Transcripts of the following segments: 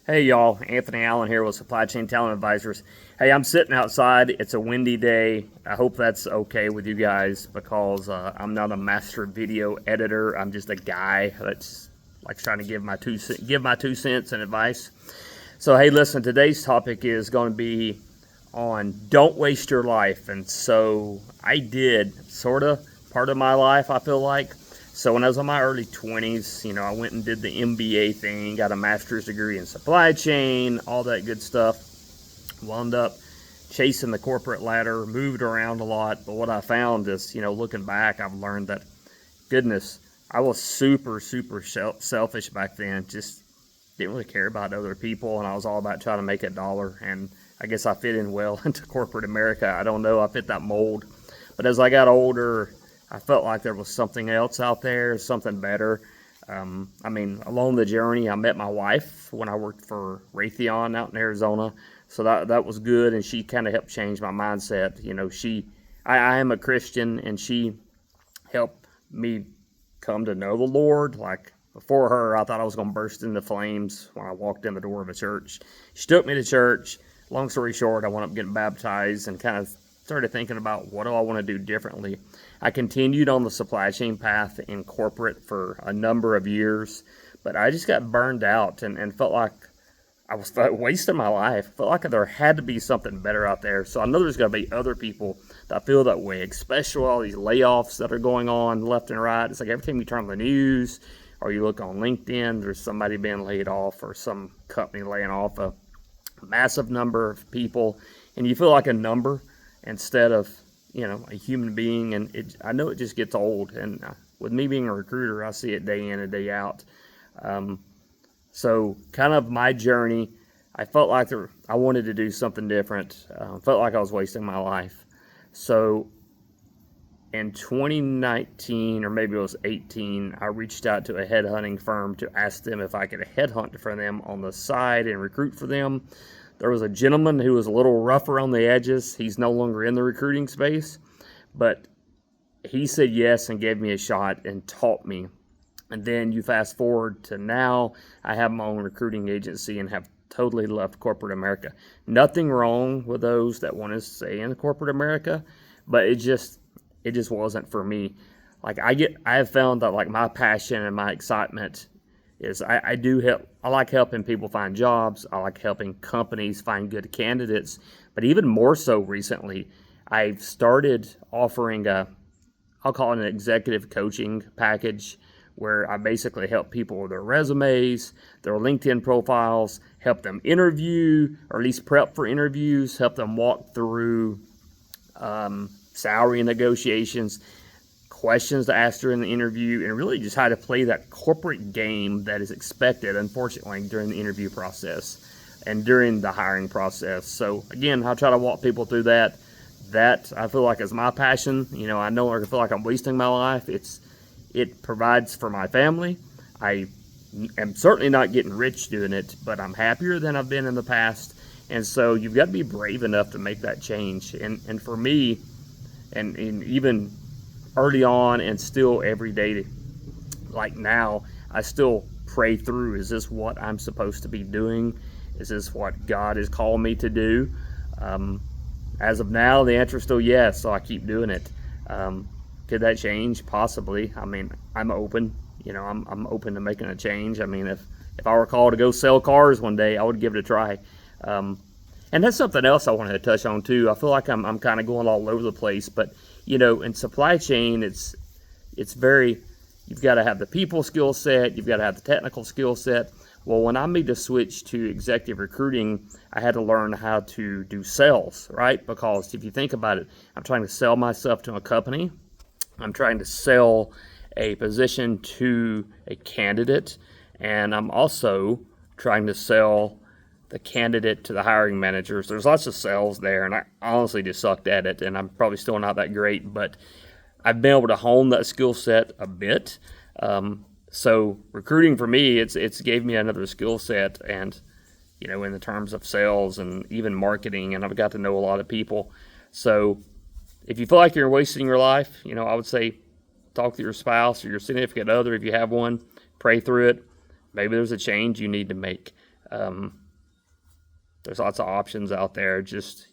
Hey y'all, Anthony Allen here with Supply Chain Talent Advisors. Hey, I'm sitting outside. It's a windy day. I hope that's okay with you guys because I'm not a master video editor. I'm just a guy that's like trying to give my two cents and advice. So hey, listen, today's topic is going to be on don't waste your life. And so I did sort of part of my life, I feel like. So when I was in my early 20s, I went and did the MBA thing, got a master's degree in supply chain, all that good stuff. Wound up chasing the corporate ladder, moved around a lot. But what I found is, looking back, I've learned that, goodness, I was super, super selfish back then. Just didn't really care about other people, and I was all about trying to make a dollar. And I guess I fit in well into corporate America. I don't know, I fit that mold. But as I got older, I felt like there was something else out there, something better. Along the journey, I met my wife when I worked for Raytheon out in Arizona. So that was good, and she kind of helped change my mindset. I am a Christian, and she helped me come to know the Lord. Like before her, I thought I was going to burst into flames when I walked in the door of a church. She took me to church. Long story short, I wound up getting baptized and kind of started thinking about what do I want to do differently. I continued on the supply chain path in corporate for a number of years, but I just got burned out and felt like I was wasting my life. Felt like there had to be something better out there. So I know there's going to be other people that feel that way, especially all these layoffs that are going on left and right. It's like every time you turn on the news or you look on LinkedIn, there's somebody being laid off or some company laying off a massive number of people, and you feel like a number instead of a human being. And I know it just gets old, and with me being a recruiter, I see it day in and day out. So kind of my journey, I felt like I wanted to do something different. Felt like I was wasting my life. So in 2019, or maybe it was 18, I reached out to a headhunting firm to ask them if I could headhunt for them on the side and recruit for them. There was a gentleman who was a little rough around the edges. He's no longer in the recruiting space, but he said yes and gave me a shot and taught me. And then you fast forward to now, I have my own recruiting agency and have totally left corporate America. Nothing wrong with those that want to stay in corporate America, but it just wasn't for me. Like I have found that like my passion and my excitement is I do help. I like helping people find jobs. I like helping companies find good candidates. But even more so recently, I've started offering I'll call it an executive coaching package, where I basically help people with their resumes, their LinkedIn profiles, help them interview, or at least prep for interviews, help them walk through salary negotiations, questions to ask during the interview, and really just how to play that corporate game that is expected, unfortunately, during the interview process and during the hiring process. So again, I try to walk people through that. That I feel like is my passion. I no longer feel like I'm wasting my life. It provides for my family. I am certainly not getting rich doing it, but I'm happier than I've been in the past. And so you've got to be brave enough to make that change. And for me, and even early on and still every day, like now, I still pray through, is this what I'm supposed to be doing? Is this what God has called me to do? As of now, the answer is still yes, so I keep doing it. Could that change? Possibly. I'm open. I'm open to making a change. If I were called to go sell cars one day, I would give it a try. And that's something else I wanted to touch on too. I feel like I'm kind of going all over the place, but in supply chain, it's very, you've got to have the people skill set, you've got to have the technical skill set. Well, when I made the switch to executive recruiting, I had to learn how to do sales, right? Because if you think about it, I'm trying to sell myself to a company. I'm trying to sell a position to a candidate, and I'm also trying to sell the candidate to the hiring managers. There's lots of sales there, and I honestly just sucked at it, and I'm probably still not that great, but I've been able to hone that skill set a bit. So recruiting for me, it's gave me another skill set, and in the terms of sales and even marketing, and I've got to know a lot of people. So if you feel like you're wasting your life, I would say talk to your spouse or your significant other if you have one. Pray through it. Maybe there's a change you need to make. There's lots of options out there. Just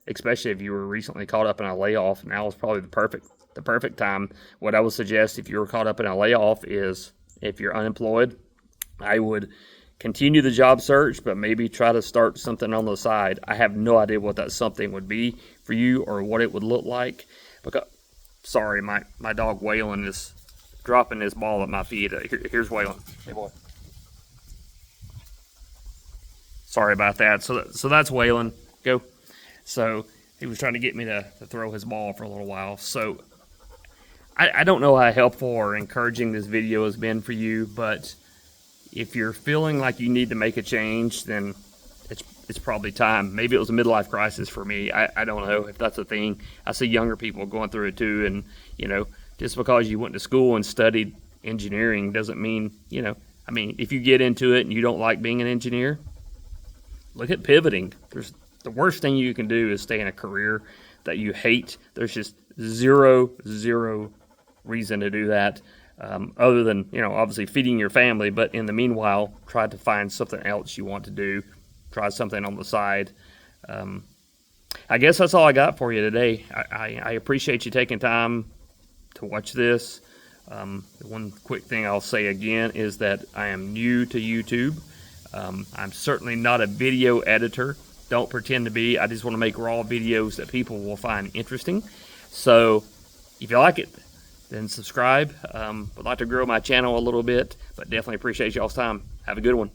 especially if you were recently caught up in a layoff, now is probably the perfect time. What I would suggest if you were caught up in a layoff is, if you're unemployed, I would continue the job search, but maybe try to start something on the side. I have no idea what that something would be for you or what it would look like. Because, sorry, my dog Waylon is dropping his ball at my feet. Here's Waylon. Hey, boy. Sorry about that. So that's Waylon. Go. So he was trying to get me to throw his ball for a little while. So I don't know how helpful or encouraging this video has been for you, but if you're feeling like you need to make a change, then it's probably time. Maybe it was a midlife crisis for me. I don't know if that's a thing. I see younger people going through it too, and just because you went to school and studied engineering doesn't mean, I mean, if you get into it and you don't like being an engineer, look at pivoting. The worst thing you can do is stay in a career that you hate. There's just zero reason to do that, other than, obviously feeding your family. But in the meanwhile, try to find something else you want to do. Try something on the side. I guess that's all I got for you today. I appreciate you taking time to watch this. One quick thing I'll say again is that I am new to YouTube. I'm certainly not a video editor. Don't pretend to be. I just want to make raw videos that people will find interesting. So if you like it, then subscribe. Would like to grow my channel a little bit, but definitely appreciate y'all's time. Have a good one.